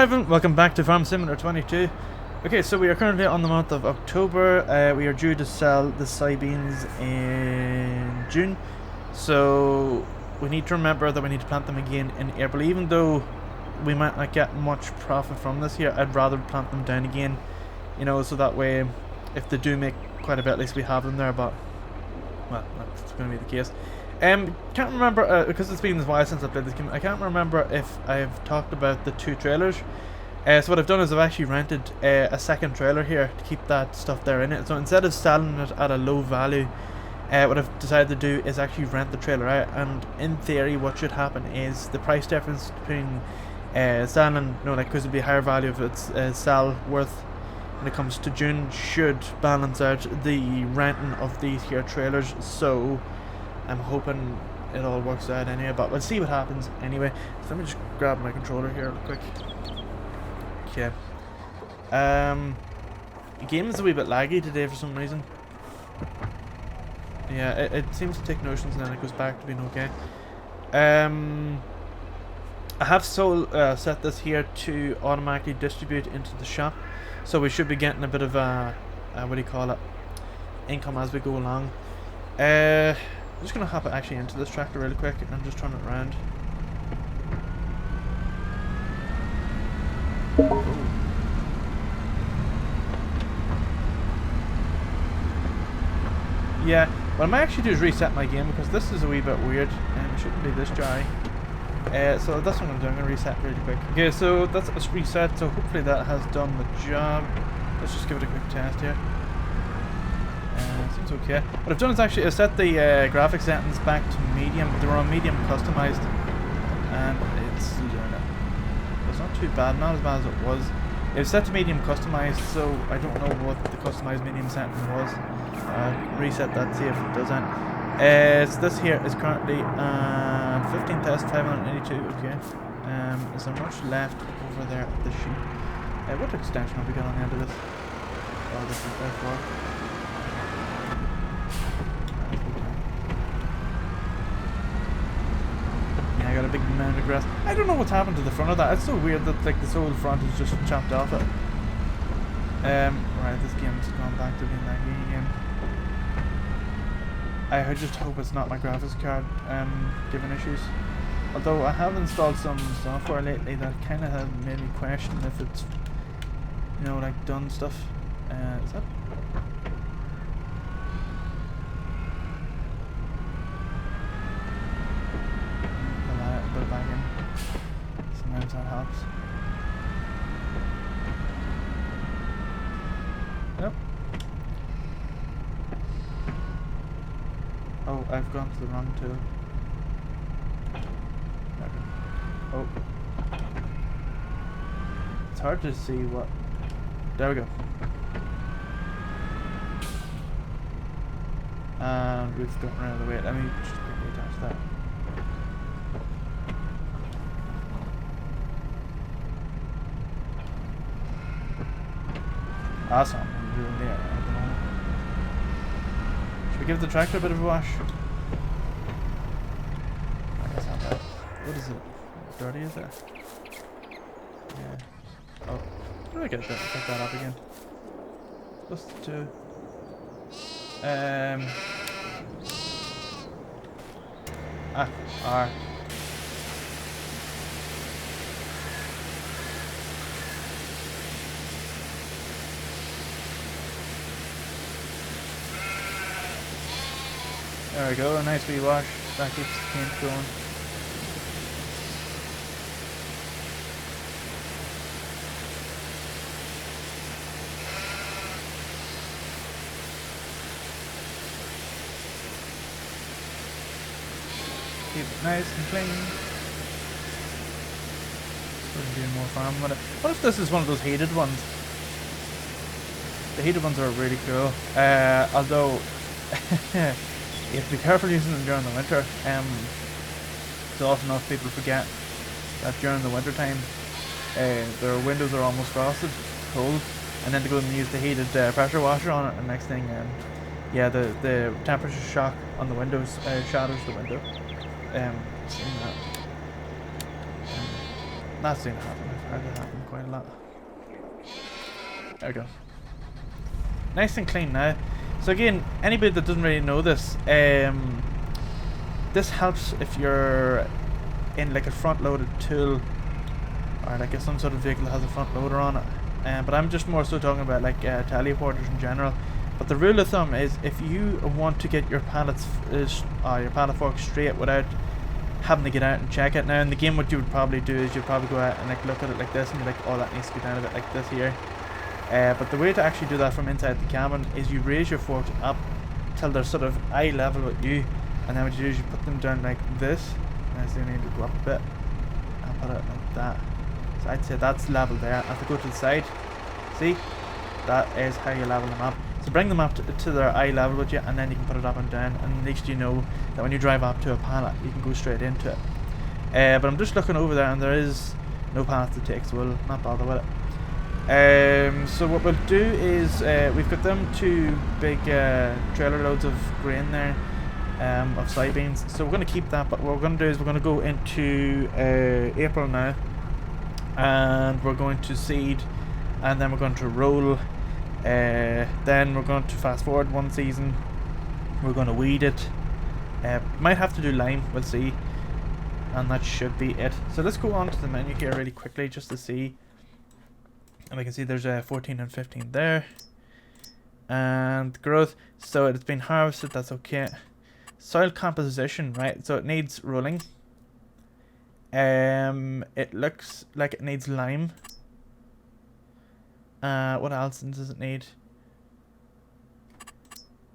everyone, welcome back to Farm Simulator 22. Okay, so we are currently on the month of October. We are due to sell the soybeans in June. So we need to remember that we need to plant them again in April. Even though we might not get much profit from this here, I'd rather plant them down again. You know, so that way, if they do make quite a bit, at least we have them there. But, well, that's going to be the case. Can't remember, because it's been a while since I played this game, I can't remember if I've talked about the two trailers. So what I've done is I've actually rented a second trailer here to keep that stuff there in it. So instead of selling it at a low value, what I've decided to do is actually rent the trailer out. And in theory, what should happen is the price difference between selling and, you know, like, because it'd be a higher value of its sell worth when it comes to June, should balance out the renting of these here trailers. So I'm hoping it all works out anyway, but we'll see what happens anyway. So let me just grab my controller here real quick. Okay. The game is a wee bit laggy today for some reason. Yeah, it seems to take notions and then it goes back to being okay. I have set this here to automatically distribute into the shop, so we should be getting a bit of a what do you call it, income as we go along. I'm just going to hop actually into this tractor really quick and just turn it around. Ooh. Yeah, what I might actually do is reset my game because this is a wee bit weird and it shouldn't be this dry. So that's what I'm doing, I'm going to reset really quick. Okay, so that's reset, so hopefully that has done the job. Let's just give it a quick test here. Seems okay. What I've done is actually I've set the graphics settings back to medium. They were on medium customized, and it's still doing it. It's not too bad, not as bad as it was. It was set to medium customized, so I don't know what the customized medium setting was. Reset that, see if it does that. So this here is currently 15,582. Okay. Is there much left over there at the sheet? What extension have we got on the end of this? Oh, this is by far. I got a big mound of grass. I don't know what's happened to the front of that. It's so weird that like this whole front is just chopped off it. Right, this game's gone back to being that game again. I just hope it's not my graphics card giving issues. Although I have installed some software lately that kind of has made me question if it's, you know, like done stuff. Is that? Put it back in. Sometimes that helps. Nope. Oh, I've gone to the wrong tool. Oh. It's hard to see what... There we go. And we've gotten rid of the weight. Let me just quickly attach that. Awesome. Really at the moment. Should we give the tractor a bit of a wash? That's not bad. What is it? Dirty, is it? Yeah. Oh. How do I get that? Pick that up again. Supposed to. R. There we go, a nice wee wash. That keeps the paint going. Keep it nice and clean. We're doing more farming with it. What if this is one of those heated ones? The heated ones are really cool. Although you have to be careful using them during the winter. So often enough people forget that during the winter time their windows are almost frosted, cold, and then to go and use the heated pressure washer on it, and next thing, yeah, the temperature shock on the windows shatters the window. Seen that. Not seen it happen. That happened quite a lot. There we go. Nice and clean now. So again, anybody that doesn't really know this, this helps if you're in like a front-loaded tool, or like some sort of vehicle that has a front loader on it. But I'm just more so talking about like teleporters in general. But the rule of thumb is, if you want to get your pallets, your pallet fork straight without having to get out and check it. Now in the game, what you would probably do is you'd probably go out and like look at it like this and be like, oh, that needs to be down a bit like this here. But the way to actually do that from inside the cabin is you raise your forks up till they're sort of eye level with you, and then what you do is you put them down like this. And so you need to go up a bit and put it like that. So I'd say that's level there. As they go to the side, see, that is how you level them up. So bring them up to their eye level with you, and then you can put it up and down, and at least you know that when you drive up to a pallet, you can go straight into it. But I'm just looking over there, and there is no path to take, so we'll not bother with it. So what we'll do is, we've got them 2 big trailer loads of grain there, of soybeans. So we're going to keep that, but what we're going to do is we're going to go into April now, and we're going to seed, and then we're going to roll. Then we're going to fast forward 1 season. We're going to weed it. Might have to do lime, we'll see. And that should be it. So let's go on to the menu here really quickly just to see. And we can see there's 14 and 15 there. And growth. So it's been harvested, that's okay. Soil composition, right? So it needs rolling. It looks like it needs lime. What else does it need?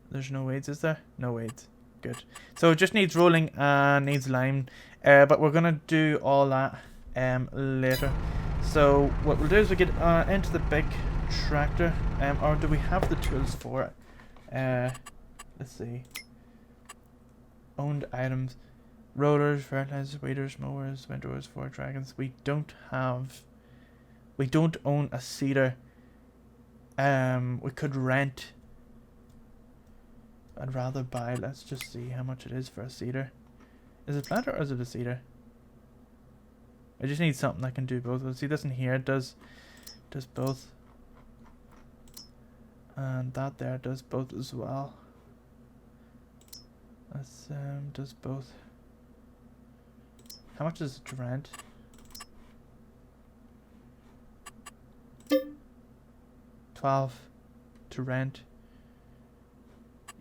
There's no weeds, is there? No weeds. Good. So it just needs rolling and needs lime. But we're gonna do all that later. So what we'll do is we get into the big tractor. Or do we have the tools for it? Let's see. Owned items. Rollers, fertilizers, weeders, mowers, windrowers, fork dragons. We don't own a seeder. We could rent. I'd rather buy. Let's just see how much it is for a seeder. Is it planter or is it a seeder? I just need something that can do both. We'll see this in here. It does both. And that there does both as well. That's does both. How much is it to rent? $12 to rent.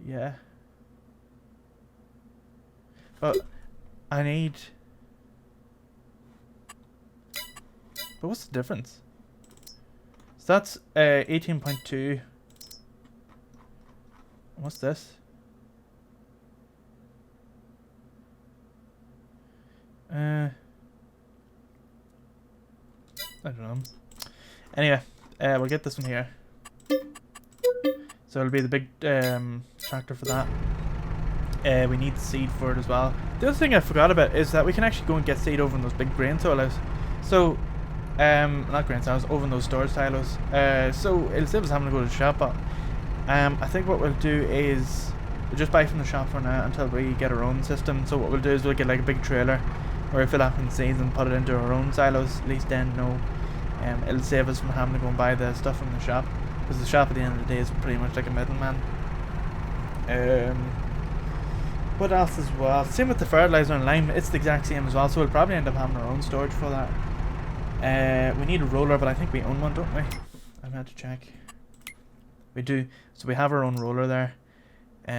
Yeah. But I need. But what's the difference? So that's 18.2. What's this? I don't know. Anyway, we'll get this one here. So it'll be the big tractor for that. We need seed for it as well. The other thing I forgot about is that we can actually go and get seed over in those big grain silos. So, not grain silos, over in those storage silos. So it'll save us having to go to the shop. But I think what we'll do is we'll just buy from the shop for now until we get our own system. So what we'll do is we'll get like a big trailer where we fill up in seeds and put it into our own silos. At least then, it'll save us from having to go and buy the stuff from the shop. Because the shop at the end of the day is pretty much like a middleman. What else as well? Same with the fertilizer and lime. It's the exact same as well. So we'll probably end up having our own storage for that. We need a roller, but I think we own one, don't we? I've had to check. We do. So we have our own roller there.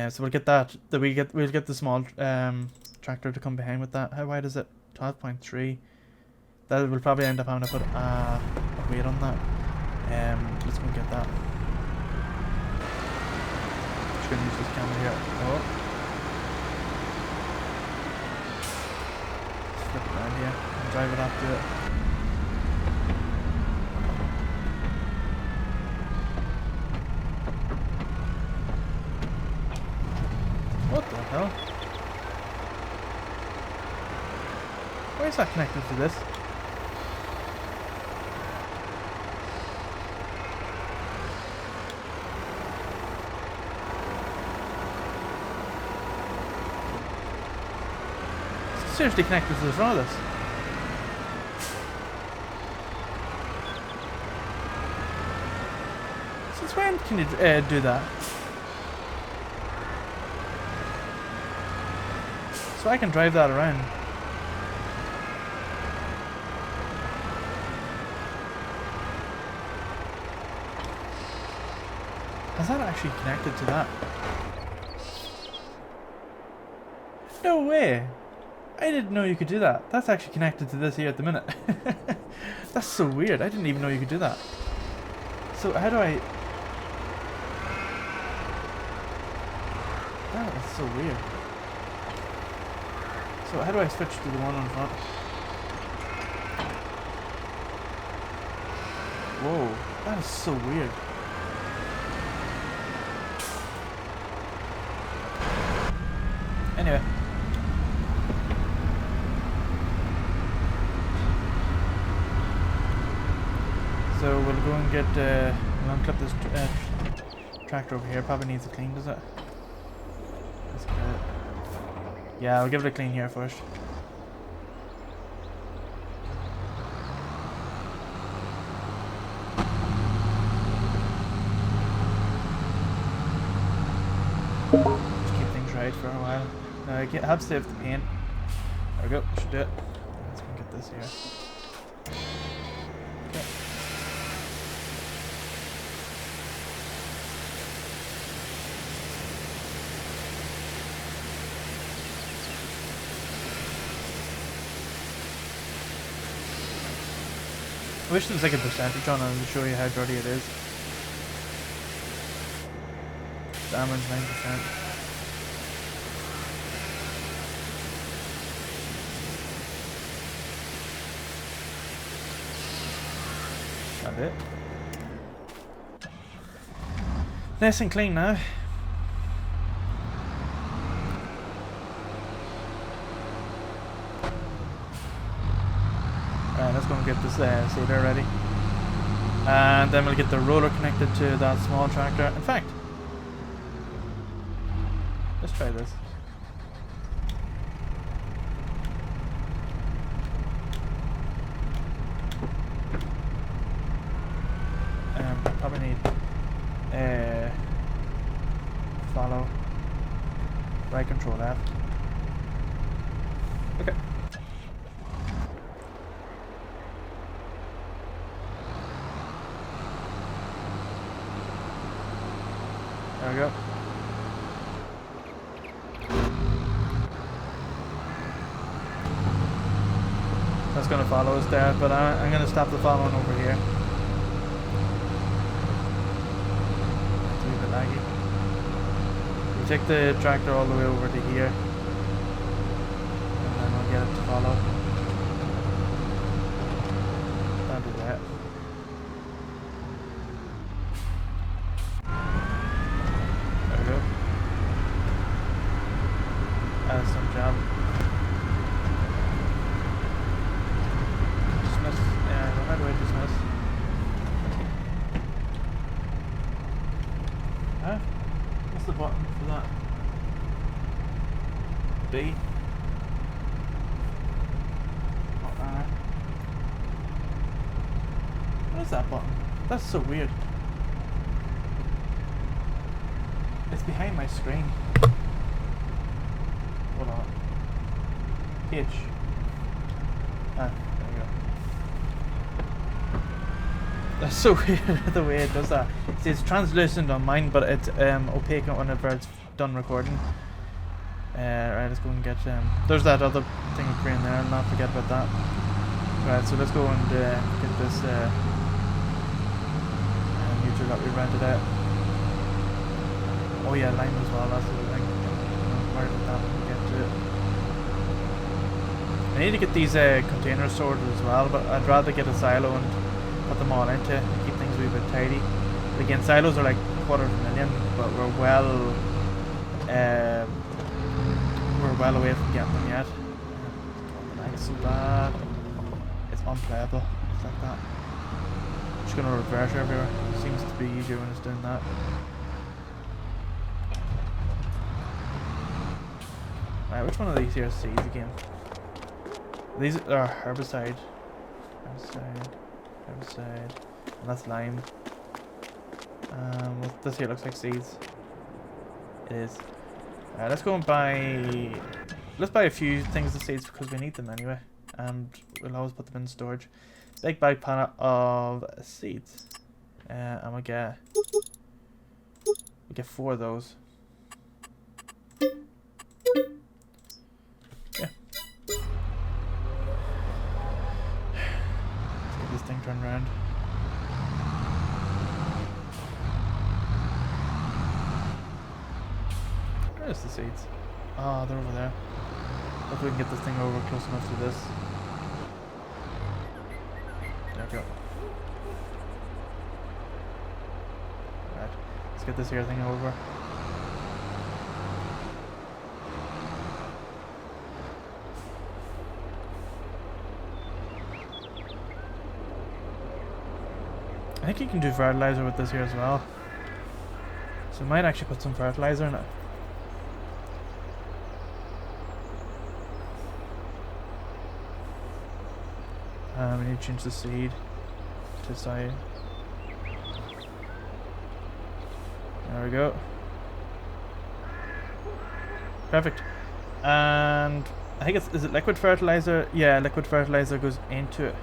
So we'll get that. We'll get the small tractor to come behind with that. How wide is it? 12.3. That will probably end up having to put a weight on that. Let's go get that. Just gonna use this camera here. Oh. Let's flip it around here and drive it up to it. What the hell? Why is that connected to this? Seriously connected to the front of this. Since when can you do that? So I can drive that around. Is that actually connected to that? No way! I didn't know you could do that. That's actually connected to this here at the minute. That's so weird. I didn't even know you could do that. So how do I... That is so weird. So how do I switch to the one on front? Whoa, that is so weird. Anyway. So we'll go and get, we'll unclip this tractor over here. Probably needs a clean, does it? Let's get it. Yeah, I'll give it a clean here first. Just keep things right for a while. Have saved the paint. There we go, should do it. Let's go and get this here. Okay. I wish there was like a percentage on it to show you how dirty it is. Damage 9%. That's it. Nice and clean now. Let's go and get this seeder ready. And then we'll get the roller connected to that small tractor. In fact, let's try this. Probably need follow, right control F. Okay. There we go. That's going to follow us there, but I'm going to stop the following over here. It's a wee bit laggy. We take the tractor all the way over to here, and then we'll get it to follow. Don't do that. There we go. That's some job. How do I dismiss? Huh? What's the button for that? B? Not R. What is that button? That's so weird. It's behind my screen. Hold on. H. Ah. That's so weird the way it does that. See, it's translucent on mine, but it's opaque whenever it's done recording. Right, let's go and get there's that other thing of green there, I'll not forget about that. Right, so let's go and get this neutral that we rented out. Oh yeah, lime as well, that's the thing. I'm worried about that when we get to it. I need to get these containers sorted as well, but I'd rather get a silo and put them all into to keep things a wee bit tidy. But again, silos are like $250,000, but we're well away from getting them yet. It's so bad. It's unplayable. It's like that. Just gonna reverse everywhere. Seems to be easier when it's doing that. Right, which one of these here is seeds again? These are herbicide. And that's lime. This here looks like seeds. It is. Let's go and buy... Let's buy a few things of seeds because we need them anyway. And we'll always put them in storage. Big bag pallet of seeds. And we get 4 of those. Yeah. Let's get this thing turned around. Where's the seeds? Oh, they're over there. Hope we can get this thing over close enough to this. There we go. Right. Let's get this here thing over. I think you can do fertilizer with this here as well. So we might actually put some fertilizer in it. We need to change the seed to side. There we go. Perfect. And I think is it liquid fertilizer? Yeah, liquid fertilizer goes into it.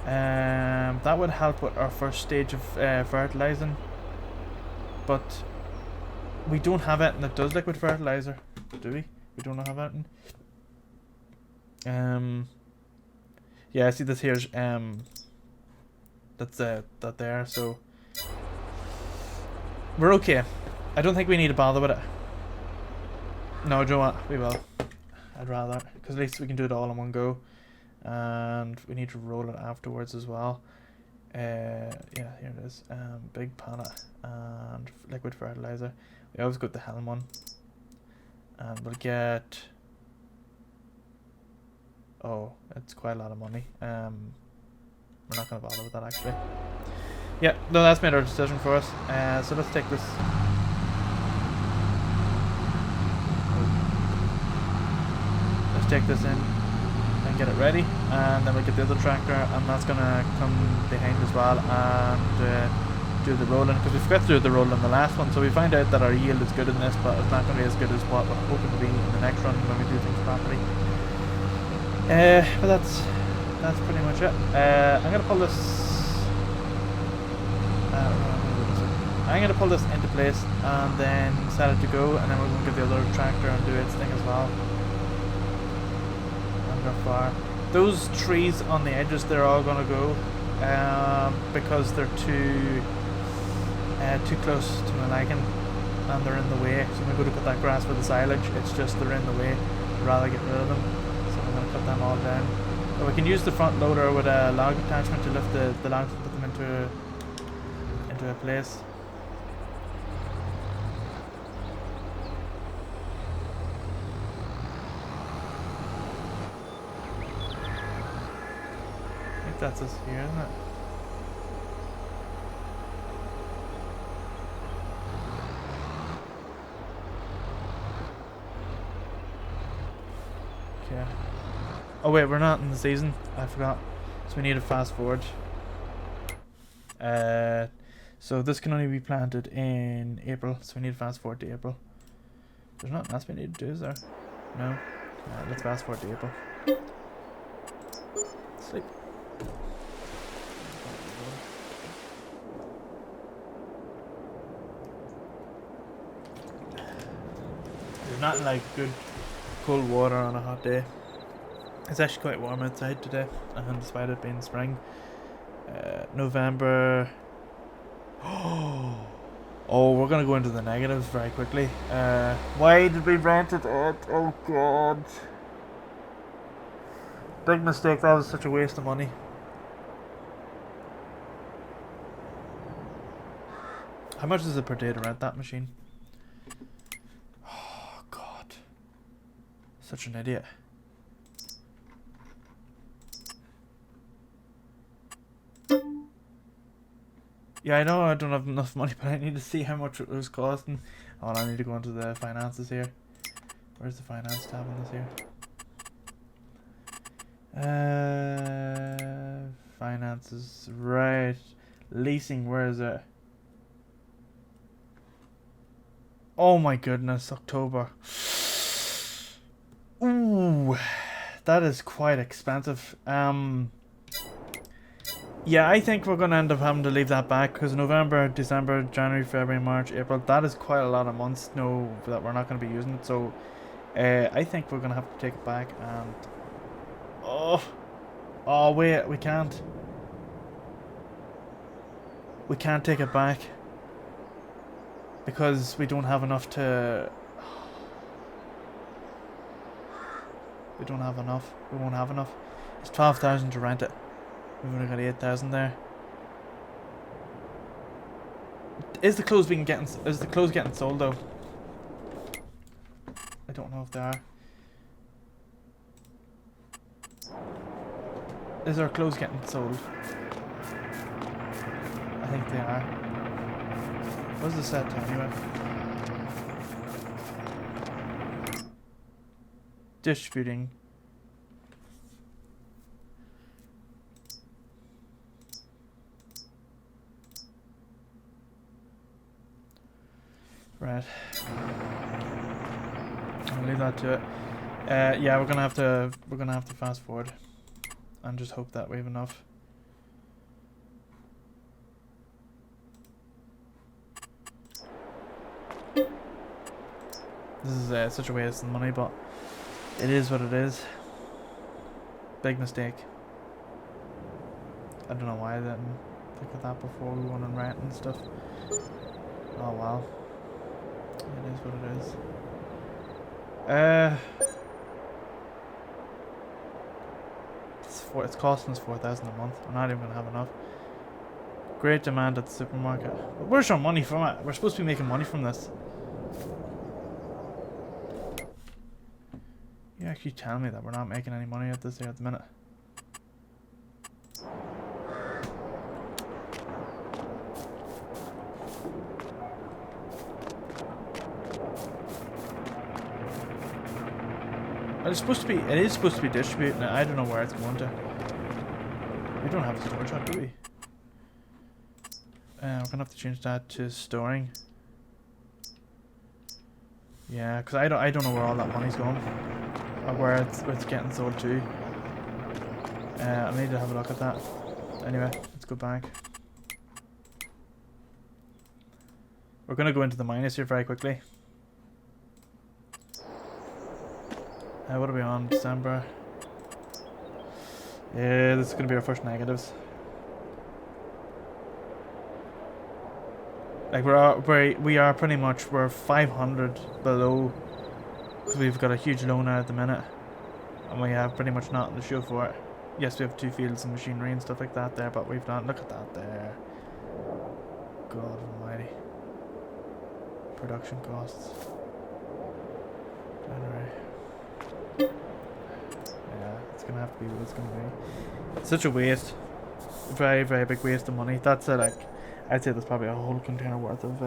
That would help with our first stage of fertilizing. But we don't have anything that does liquid fertilizer, do we? We don't have anything. Yeah, I see this here's that's that there, so we're okay. I don't think we need to bother with it. No, do you know what? We will. I'd rather, because at least we can do it all in one go, and we need to roll it afterwards as well. Yeah, here it is. Big pallet and liquid fertilizer. We always got the Helm one, and we'll get. Oh, it's quite a lot of money. We're not going to bother with that actually. Yeah, no, that's made our decision for us. So let's take this. Let's take this in and get it ready, and then we'll get the other tractor, and that's going to come behind as well and do the rolling, because we forgot to do the rolling in the last one. So we find out that our yield is good in this, but it's not going to be as good as what we're hoping to be in the next run when we do things properly. But that's pretty much it. I'm gonna pull this. I'm gonna pull this into place and then set it to go, and then we're gonna give the other tractor and do its thing as well. Under far. Those trees on the edges, they're all gonna go, because they're too close to my liking, and they're in the way. So I'm gonna go to cut that grass for the silage. It's just they're in the way. I'd rather get rid of them. Cut them all down. But we can use the front loader with a log attachment to lift the logs and put them into a place. I think that's us here, isn't it? Okay. Oh wait, we're not in the season. I forgot. So we need to fast forward. So this can only be planted in April, so we need to fast forward to April. There's nothing else we need to do, is there? No. Let's fast forward to April. Sleep. There's nothing like good cold water on a hot day. It's actually quite warm outside today, and despite it being spring. November. Oh, we're gonna go into the negatives very quickly. Why did we rent it out? Oh god. Big mistake, that was such a waste of money. How much is it per day to rent that machine? Oh god. Such an idiot. Yeah, I know I don't have enough money, but I need to see how much it was costing. Oh, I need to go into the finances here. Where's the finance tab on this here? Finances, right. Leasing, where is it? Oh my goodness, October. Ooh, that is quite expensive. Yeah, I think we're gonna end up having to leave that back because November, December, January, February, March, April. That is quite a lot of months. No, that we're not gonna be using it. So, I think we're gonna have to take it back and. Oh wait, we can't. We can't take it back because we don't have enough to. We don't have enough. We won't have enough. It's 12,000 to rent it. We've only got 8,000 there. Is the clothes getting sold though? I don't know if they are. Is our clothes getting sold? I think they are. What's the set to anyway? Distributing. Right. I'll leave that to it. Yeah, we're gonna have to fast forward and just hope that we have enough. This is such a waste of money, but it is what it is. Big mistake. I don't know why I didn't think of that before we went on rent and stuff. Oh wow. It is what it is. It's costing us 4,000 a month. We're not even gonna have enough. Great demand at the supermarket. Where's our money from it? We're supposed to be making money from this. You actually tell me that we're not making any money at this here at the minute. It is supposed to be distributing it. I don't know where it's going to. We don't have a storage hut, do we? We're gonna have to change that to storing. Yeah, because I don't know where all that money's going. Or where it's getting sold to. I need to have a look at that. Anyway, let's go back. We're gonna go into the minus here very quickly. What are we on? December. Yeah, this is gonna be our first negatives. Like we are pretty much, we're 500 below because we've got a huge loan out at the minute, and we have pretty much nothing to show for it. Yes, we have 2 fields and machinery and stuff like that there, but we've not. Look at that there. God almighty. Production costs. January. Yeah, it's gonna have to be what it's gonna be. Such a waste. Very, very big waste of money. That's like, I'd say there's probably a whole container worth of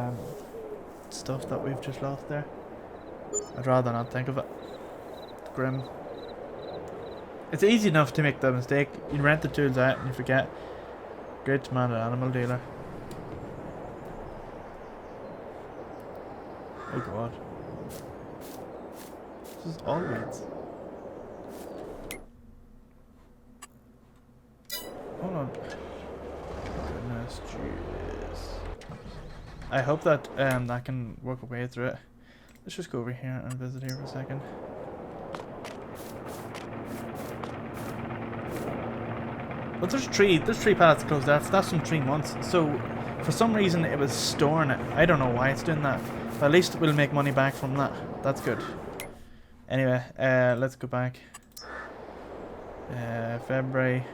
stuff that we've just lost there. I'd rather not think of it. It's grim. It's easy enough to make the mistake. You rent the tools out and you forget. Great demand at animal dealer. Oh god. This is all weeds. Hold on. Goodness, jeez. I hope that that can work our way through it. Let's just go over here and visit here for a second. But there's three pallets closed. That's from 3 months. So for some reason it was storing it. I don't know why it's doing that. But at least we'll make money back from that. That's good. Anyway, let's go back. February,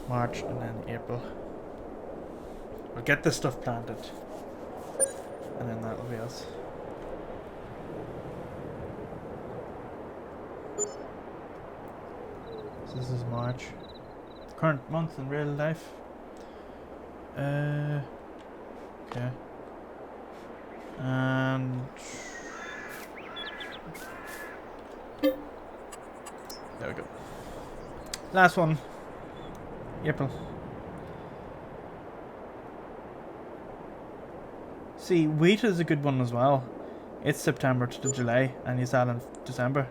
March, and then April. We'll get this stuff planted, and then that'll be us. So this is March. Current month in real life. Okay. And there we go. Last one. April. See, wheat is a good one as well. It's September to July, and you sell in December.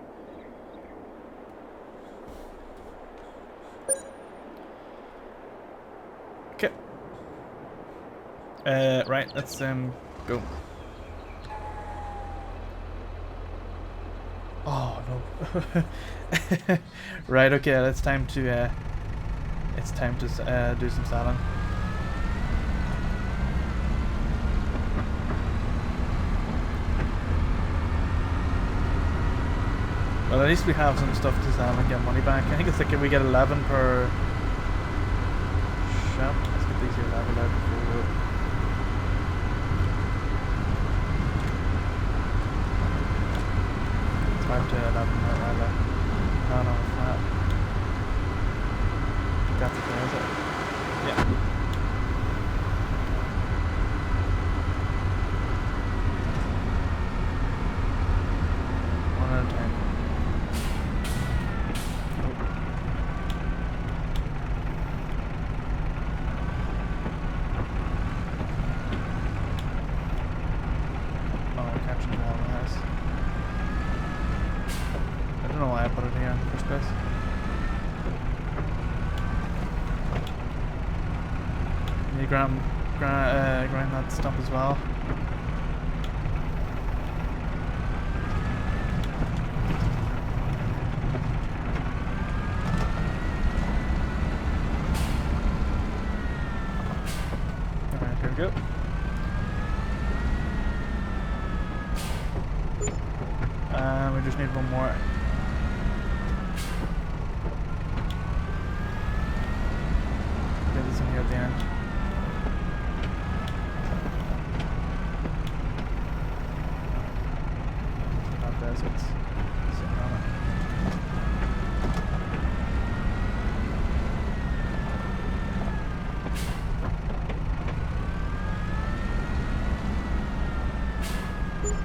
Okay. Right, let's go. Oh no. Right, okay, it's time to do some selling. Well, at least we have some stuff to sell and get money back. I think it's like we get 11 per shop. Let's get these here leveled out before we go. It's 5 to 11 rather. No, it's not. That's it, is it? Yeah. 1 out of 10. I don't know why I put it here in the first place. You grind that stump as well. Alright, here we go. We just need one more. Get this in here at the end. Not deserts. Sitting on it.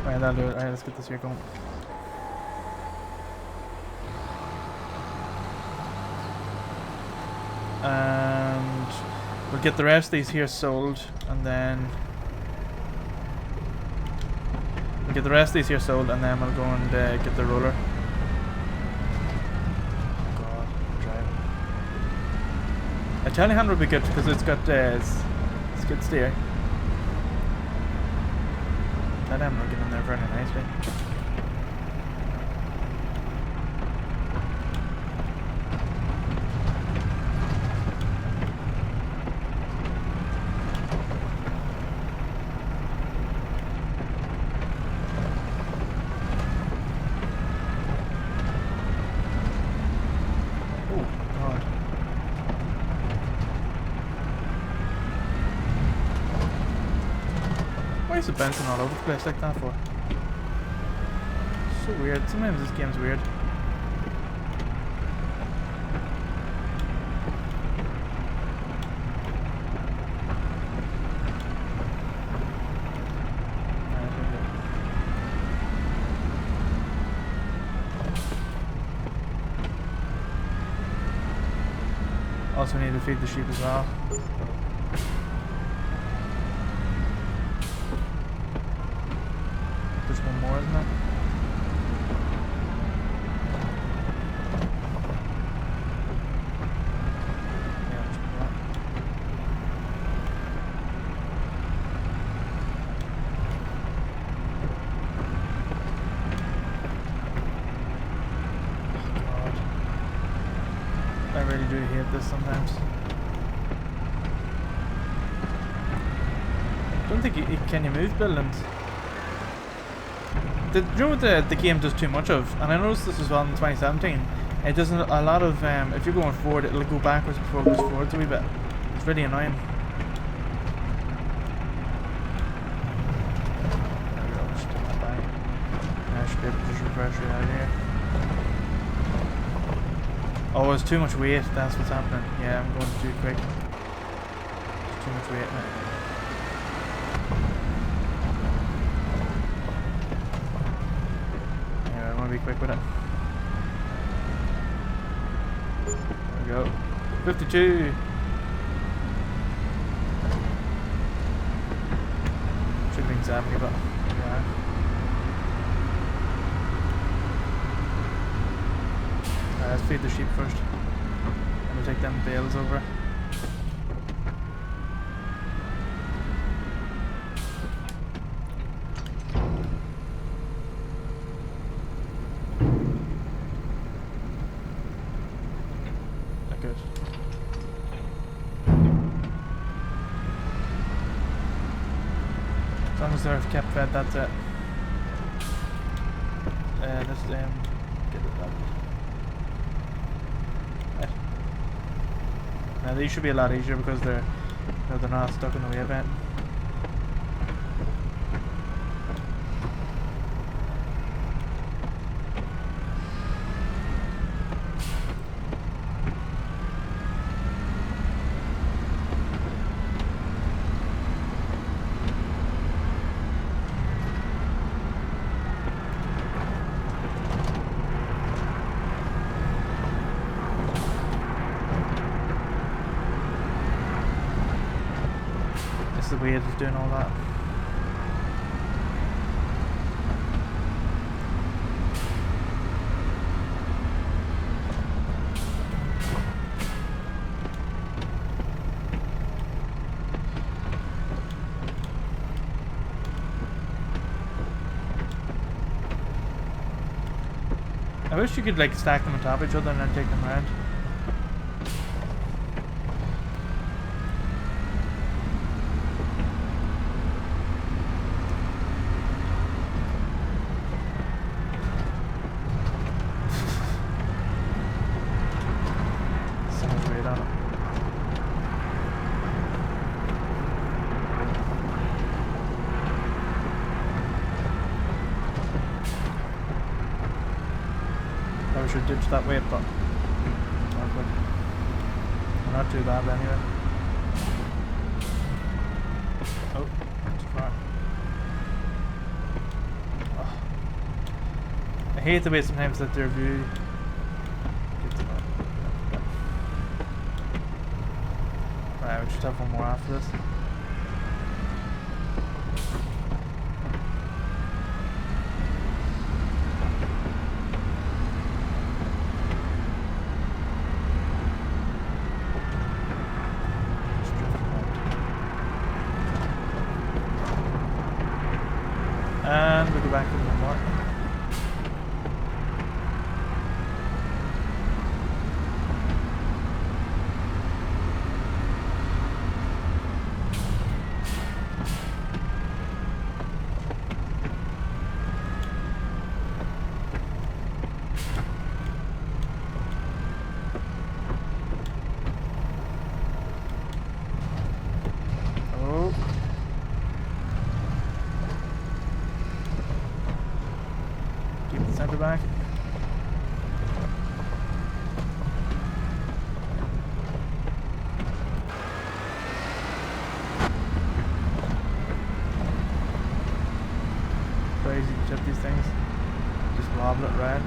Alright, that'll do it. Alright, let's get this here going. And we'll get the rest of these here sold, and then we'll get the rest of these here sold, and then we'll go and get the roller. Oh God, I'm driving. A telehandler would be good because it's got skid steer. Telehandler will get in there very nicely. Why is it bouncing all over the place like that for? So weird. Sometimes this game's weird. Also need to feed the sheep as well. There's one more, isn't there? Yeah, there's one more. Oh God. I really do hate this sometimes. I don't think can you move buildings? You know what the game does too much of, and I noticed this as well in 2017. It doesn't a lot of if you're going forward, it'll go backwards before it goes forwards a wee bit. It's really annoying. There we go. Just take that back. I should be able to just refresh it out of here. Oh, it's too much weight. That's what's happening. Yeah, I'm going too quick. There's too much weight in it. Be quick with it. There we go. 52. Should be 1870, but yeah. Let's feed the sheep first. And we'll take them bales over. Good. As long as they're kept fed, that's it. Let's get it done. Right. Now these should be a lot easier because they're not stuck in the way event. The way of doing all that. I wish you could like stack them on top of each other and then take them around. I should ditch that weight, but not too bad anyway. Oh, too far. Oh. I hate the way sometimes that their view gets about. Right, we should have one more after this. And we'll go back to one more. Center back. Crazy to chip these things. Just wobble it around.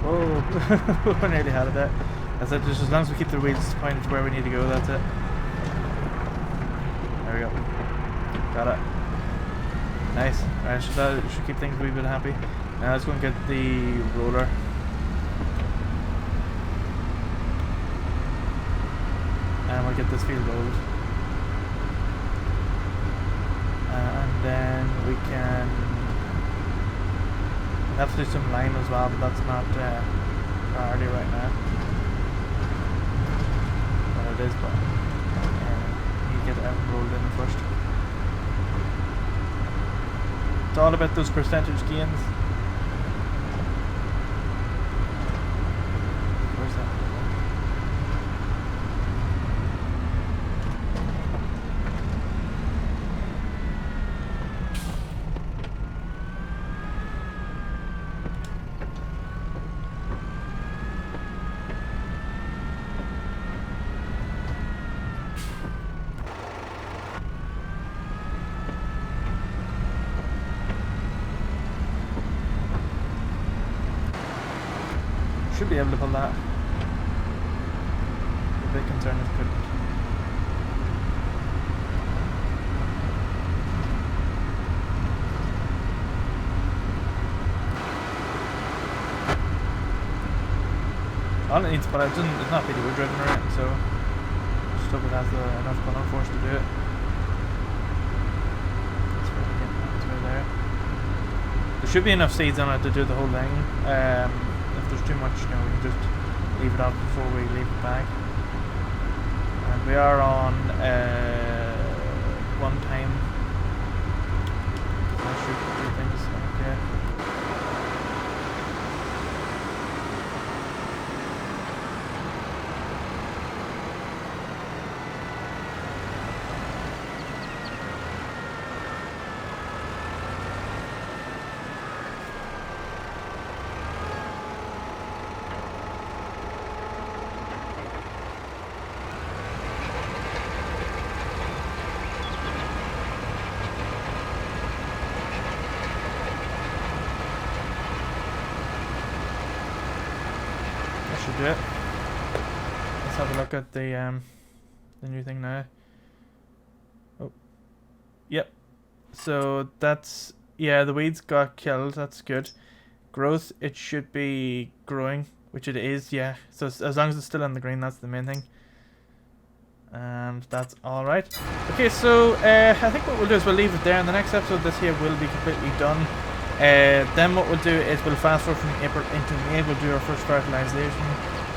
Oh, I nearly had it there. That's it, just as long as we keep the wheels pointed to where we need to go, that's it. There we go. Got it. Nice. Alright, should keep things a wee bit happy. Now let's go and get the roller. And we'll get this field rolled. And then we can... we'll have to do some lime as well, but that's not priority right now. Well, it is, but we need to get everything rolled in first. It's all about those percentage gains. Where's that? Should be able to pull that. A bit concerned if it couldn't. all it needs, but it's not video driven or anything, so just hope it has enough going on for us to do it. That's where we get that there. There should be enough seeds on it to do the whole thing. If there's too much, we can just leave it off before we leave it back. And we are on 1 time. That should do things okay. Should do it. Let's have a look at the new thing now. Oh, yep. So that's, yeah, the weeds got killed. That's good. Growth, it should be growing, which it is. Yeah. So as long as it's still in the green, that's the main thing. And that's all right. Okay, so I think what we'll do is we'll leave it there. In the next episode, this here will be completely done. Then what we'll do is we'll fast forward from April into May. We'll do our first fertilization,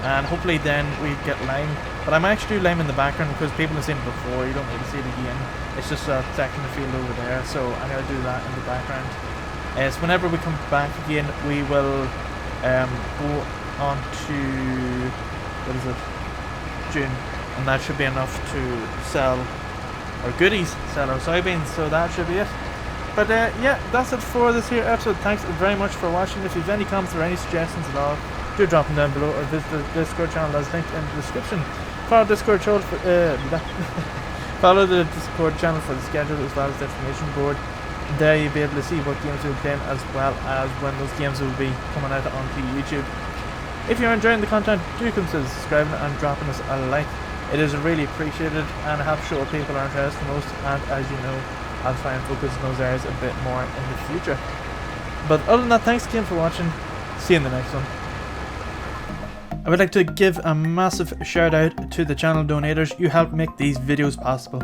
and hopefully then we get lime. But I might actually do lime in the background because people have seen it before. You don't need to see it again. It's just a section of field over there, so I'm gonna do that in the background. So whenever we come back again, we will go on to June, and that should be enough to sell our goodies, sell our soybeans. So that should be it. But yeah, that's it for this here episode. Thanks very much for watching. If you have any comments or any suggestions at all, do drop them down below, or visit the Discord channel that's linked in the description. Follow the Discord channel for, follow the Discord channel for the schedule as well as the information board. There you'll be able to see what games we'll be playing as well as when those games will be coming out onto YouTube. If you're enjoying the content, do consider subscribing and dropping us a like. It is really appreciated and helps show what people are interested most, and as you know, I'll try and focus on those areas a bit more in the future. But other than that, thanks again for watching. See you in the next one. I would like to give a massive shout out to the channel donators. You help make these videos possible.